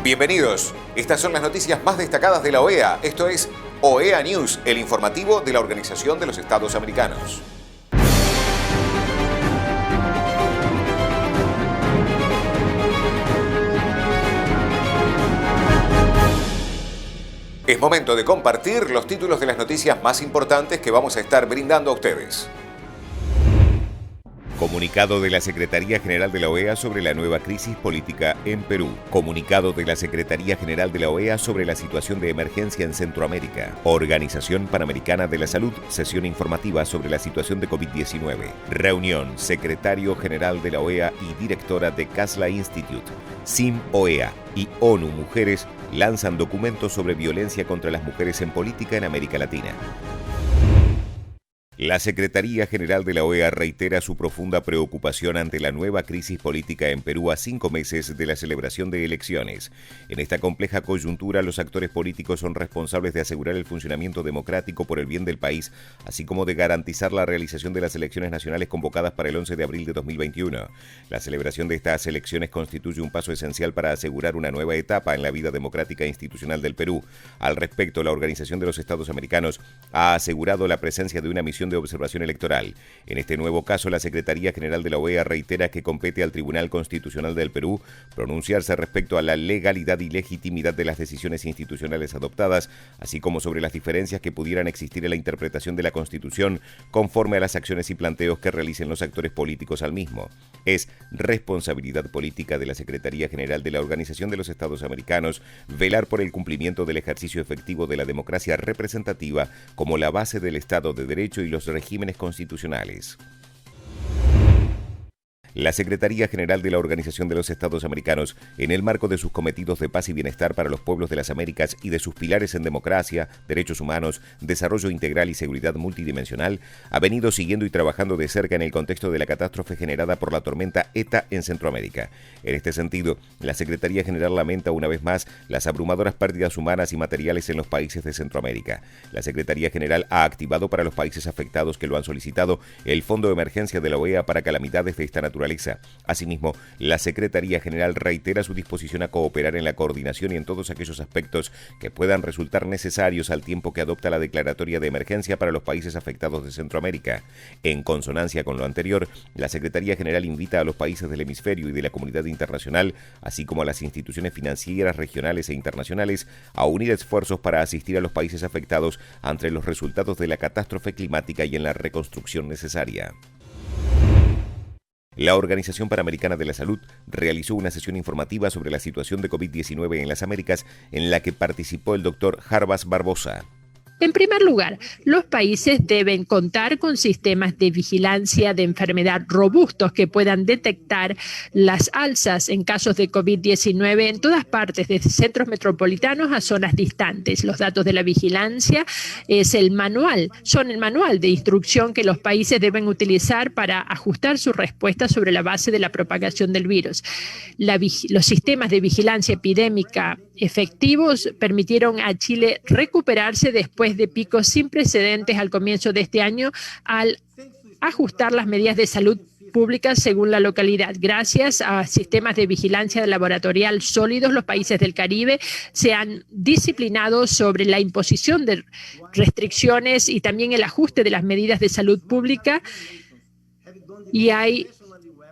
Bienvenidos. Estas son las noticias más destacadas de la OEA. Esto es OEA News, el informativo de la Organización de los Estados Americanos. Es momento de compartir los títulos de las noticias más importantes que vamos a estar brindando a ustedes. Comunicado de la Secretaría General de la OEA sobre la nueva crisis política en Perú. Comunicado de la Secretaría General de la OEA sobre la situación de emergencia en Centroamérica. Organización Panamericana de la Salud, sesión informativa sobre la situación de COVID-19. Reunión, Secretario General de la OEA y directora de Casla Institute. SIM-OEA y ONU Mujeres lanzan documentos sobre violencia contra las mujeres en política en América Latina. La Secretaría General de la OEA reitera su profunda preocupación ante la nueva crisis política en Perú a 5 meses de la celebración de elecciones. En esta compleja coyuntura, los actores políticos son responsables de asegurar el funcionamiento democrático por el bien del país, así como de garantizar la realización de las elecciones nacionales convocadas para el 11 de abril de 2021. La celebración de estas elecciones constituye un paso esencial para asegurar una nueva etapa en la vida democrática e institucional del Perú. Al respecto, la Organización de los Estados Americanos ha asegurado la presencia de una misión de observación electoral. En este nuevo caso, la Secretaría General de la OEA reitera que compete al Tribunal Constitucional del Perú pronunciarse respecto a la legalidad y legitimidad de las decisiones institucionales adoptadas, así como sobre las diferencias que pudieran existir en la interpretación de la Constitución conforme a las acciones y planteos que realicen los actores políticos al mismo. Es responsabilidad política de la Secretaría General de la Organización de los Estados Americanos velar por el cumplimiento del ejercicio efectivo de la democracia representativa como la base del Estado de Derecho y los regímenes constitucionales. La Secretaría General de la Organización de los Estados Americanos, en el marco de sus cometidos de paz y bienestar para los pueblos de las Américas y de sus pilares en democracia, derechos humanos, desarrollo integral y seguridad multidimensional, ha venido siguiendo y trabajando de cerca en el contexto de la catástrofe generada por la tormenta ETA en Centroamérica. En este sentido, la Secretaría General lamenta una vez más las abrumadoras pérdidas humanas y materiales en los países de Centroamérica. La Secretaría General ha activado para los países afectados que lo han solicitado el Fondo de Emergencia de la OEA para calamidades de esta naturaleza. Asimismo, la Secretaría General reitera su disposición a cooperar en la coordinación y en todos aquellos aspectos que puedan resultar necesarios al tiempo que adopta la declaratoria de emergencia para los países afectados de Centroamérica. En consonancia con lo anterior, la Secretaría General invita a los países del hemisferio y de la comunidad internacional, así como a las instituciones financieras regionales e internacionales, a unir esfuerzos para asistir a los países afectados ante los resultados de la catástrofe climática y en la reconstrucción necesaria. La Organización Panamericana de la Salud realizó una sesión informativa sobre la situación de COVID-19 en las Américas en la que participó el doctor Jarbas Barbosa. En primer lugar, los países deben contar con sistemas de vigilancia de enfermedad robustos que puedan detectar las alzas en casos de COVID-19 en todas partes, desde centros metropolitanos a zonas distantes. Los datos de la vigilancia son el manual de instrucción que los países deben utilizar para ajustar su respuesta sobre la base de la propagación del virus. Los sistemas de vigilancia epidémica efectivos permitieron a Chile recuperarse después de picos sin precedentes al comienzo de este año al ajustar las medidas de salud pública según la localidad. Gracias a sistemas de vigilancia laboratorial sólidos, los países del Caribe se han disciplinado sobre la imposición de restricciones y también el ajuste de las medidas de salud pública, y hay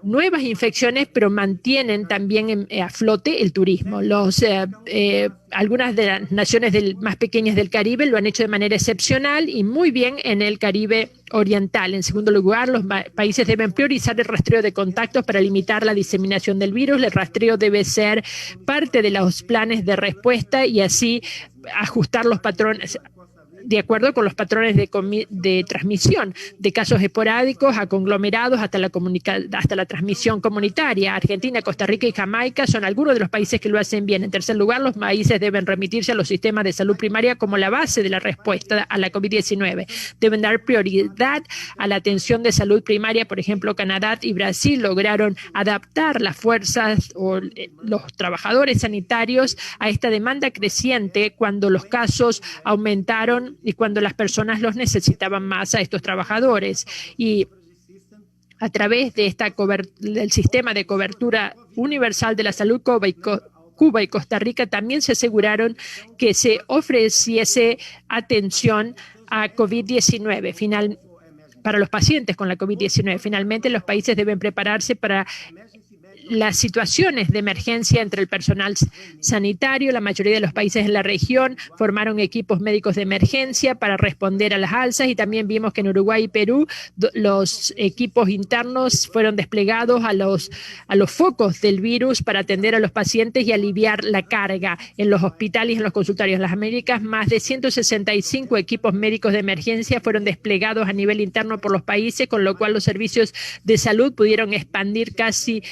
nuevas infecciones, pero mantienen también a flote el turismo. Algunas de las naciones más pequeñas del Caribe lo han hecho de manera excepcional y muy bien en el Caribe oriental. En segundo lugar, los países deben priorizar el rastreo de contactos para limitar la diseminación del virus. El rastreo debe ser parte de los planes de respuesta y así ajustar los patrones de acuerdo con los patrones de transmisión, de casos esporádicos a conglomerados hasta la transmisión comunitaria. Argentina, Costa Rica y Jamaica son algunos de los países que lo hacen bien. En tercer lugar, los países deben remitirse a los sistemas de salud primaria como la base de la respuesta a la COVID-19. Deben dar prioridad a la atención de salud primaria. Por ejemplo, Canadá y Brasil lograron adaptar las fuerzas o los trabajadores sanitarios a esta demanda creciente cuando los casos aumentaron y cuando las personas los necesitaban más a estos trabajadores. Y a través de del sistema de cobertura universal de la salud Cuba y Costa Rica también se aseguraron que se ofreciese atención a COVID-19. Para los pacientes con la COVID-19. Finalmente, los países deben prepararse para las situaciones de emergencia entre el personal sanitario. La mayoría de los países en la región formaron equipos médicos de emergencia para responder a las alzas, y también vimos que en Uruguay y Perú los equipos internos fueron desplegados a los focos del virus para atender a los pacientes y aliviar la carga en los hospitales y en los consultorios. En las Américas, más de 165 equipos médicos de emergencia fueron desplegados a nivel interno por los países, con lo cual los servicios de salud pudieron expandir casi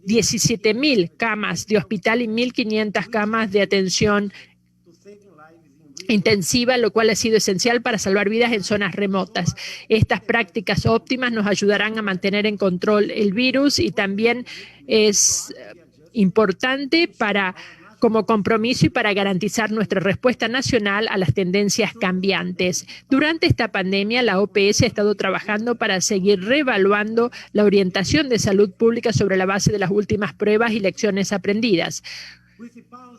17.000 camas de hospital y 1.500 camas de atención intensiva, lo cual ha sido esencial para salvar vidas en zonas remotas. Estas prácticas óptimas nos ayudarán a mantener en control el virus, y también es importante como compromiso y para garantizar nuestra respuesta nacional a las tendencias cambiantes. Durante esta pandemia, la OPS ha estado trabajando para seguir reevaluando la orientación de salud pública sobre la base de las últimas pruebas y lecciones aprendidas.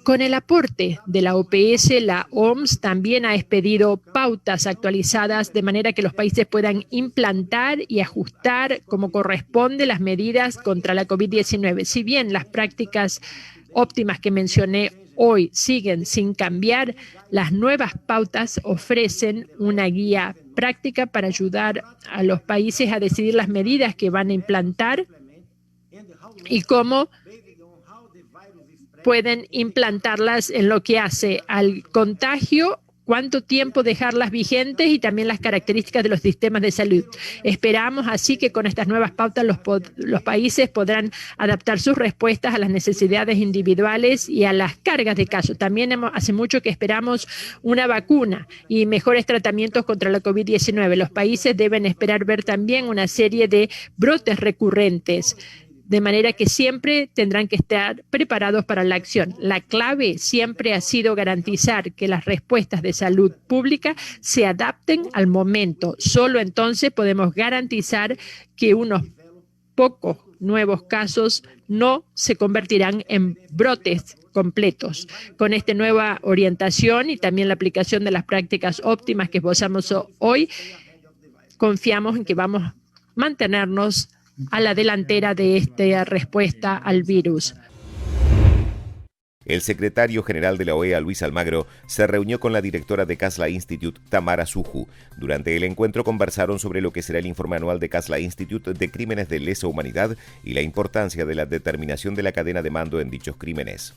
Con el aporte de la OPS, la OMS también ha expedido pautas actualizadas de manera que los países puedan implantar y ajustar como corresponde las medidas contra la COVID-19. Si bien las prácticas óptimas que mencioné hoy siguen sin cambiar, las nuevas pautas ofrecen una guía práctica para ayudar a los países a decidir las medidas que van a implantar y cómo pueden implantarlas en lo que hace al contagio, cuánto tiempo dejarlas vigentes y también las características de los sistemas de salud. Esperamos así que con estas nuevas pautas los países podrán adaptar sus respuestas a las necesidades individuales y a las cargas de casos. También hace mucho que esperamos una vacuna y mejores tratamientos contra la COVID-19. Los países deben esperar ver también una serie de brotes recurrentes, de manera que siempre tendrán que estar preparados para la acción. La clave siempre ha sido garantizar que las respuestas de salud pública se adapten al momento. Solo entonces podemos garantizar que unos pocos nuevos casos no se convertirán en brotes completos. Con esta nueva orientación y también la aplicación de las prácticas óptimas que esbozamos hoy, confiamos en que vamos a mantenernos a la delantera de esta respuesta al virus. El secretario general de la OEA, Luis Almagro, se reunió con la directora de Khasla Institute, Tamara Suju. Durante el encuentro conversaron sobre lo que será el informe anual de Khasla Institute de crímenes de lesa humanidad y la importancia de la determinación de la cadena de mando en dichos crímenes.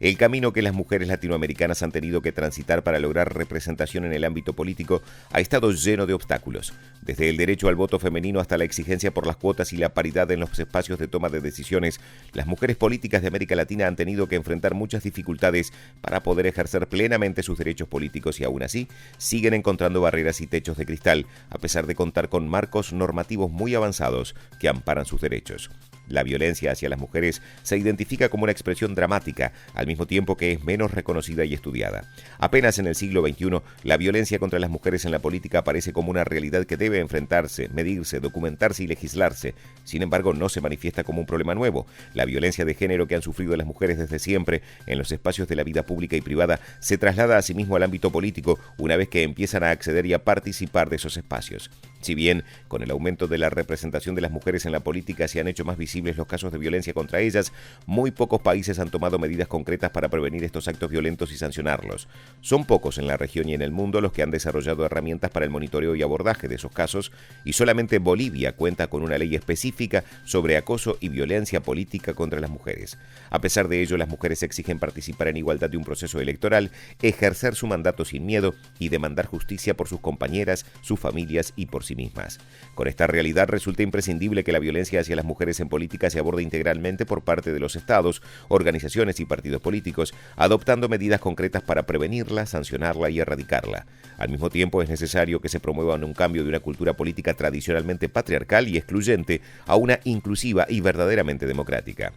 El camino que las mujeres latinoamericanas han tenido que transitar para lograr representación en el ámbito político ha estado lleno de obstáculos, desde el derecho al voto femenino hasta la exigencia por las cuotas y la paridad en los espacios de toma de decisiones. Las mujeres políticas de América Latina han tenido que enfrentar muchas dificultades para poder ejercer plenamente sus derechos políticos y aún así siguen encontrando barreras y techos de cristal, a pesar de contar con marcos normativos muy avanzados que amparan sus derechos. La violencia hacia las mujeres se identifica como una expresión dramática, al mismo tiempo que es menos reconocida y estudiada. Apenas en el siglo XXI, la violencia contra las mujeres en la política aparece como una realidad que debe enfrentarse, medirse, documentarse y legislarse. Sin embargo, no se manifiesta como un problema nuevo. La violencia de género que han sufrido las mujeres desde siempre en los espacios de la vida pública y privada se traslada asimismo al ámbito político una vez que empiezan a acceder y a participar de esos espacios. Si bien, con el aumento de la representación de las mujeres en la política se han hecho más visibles los casos de violencia contra ellas, muy pocos países han tomado medidas concretas para prevenir estos actos violentos y sancionarlos. Son pocos en la región y en el mundo los que han desarrollado herramientas para el monitoreo y abordaje de esos casos, y solamente Bolivia cuenta con una ley específica sobre acoso y violencia política contra las mujeres. A pesar de ello, las mujeres exigen participar en igualdad de un proceso electoral, ejercer su mandato sin miedo y demandar justicia por sus compañeras, sus familias y por sí mismas. Con esta realidad resulta imprescindible que la violencia hacia las mujeres en política se aborde integralmente por parte de los estados, organizaciones y partidos políticos, adoptando medidas concretas para prevenirla, sancionarla y erradicarla. Al mismo tiempo, es necesario que se promueva un cambio de una cultura política tradicionalmente patriarcal y excluyente a una inclusiva y verdaderamente democrática.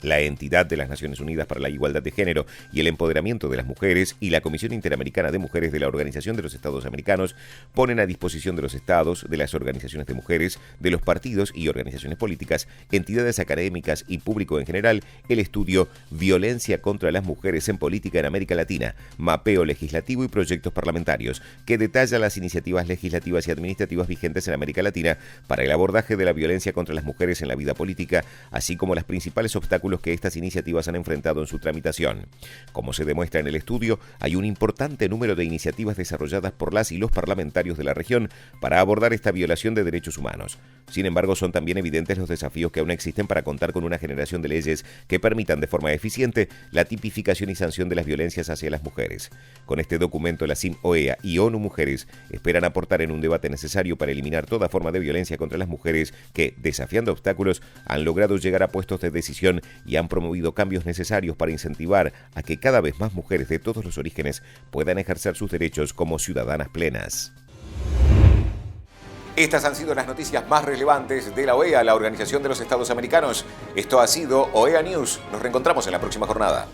La entidad de las Naciones Unidas para la Igualdad de Género y el Empoderamiento de las Mujeres y la Comisión Interamericana de Mujeres de la Organización de los Estados Americanos ponen a disposición de los estados, de las organizaciones de mujeres, de los partidos y organizaciones políticas, entidades académicas y público en general, el estudio Violencia contra las Mujeres en Política en América Latina, mapeo legislativo y proyectos parlamentarios, que detalla las iniciativas legislativas y administrativas vigentes en América Latina para el abordaje de la violencia contra las mujeres en la vida política, así como las principales obstáculos que estas iniciativas han enfrentado en su tramitación. Como se demuestra en el estudio, hay un importante número de iniciativas desarrolladas por las y los parlamentarios de la región para abordar esta violación de derechos humanos. Sin embargo, son también evidentes los desafíos que aún existen para contar con una generación de leyes que permitan de forma eficiente la tipificación y sanción de las violencias hacia las mujeres. Con este documento, la CIM-OEA y ONU Mujeres esperan aportar en un debate necesario para eliminar toda forma de violencia contra las mujeres que, desafiando obstáculos, han logrado llegar a puestos de decisión y han promovido cambios necesarios para incentivar a que cada vez más mujeres de todos los orígenes puedan ejercer sus derechos como ciudadanas plenas. Estas han sido las noticias más relevantes de la OEA, la Organización de los Estados Americanos. Esto ha sido OEA News. Nos reencontramos en la próxima jornada.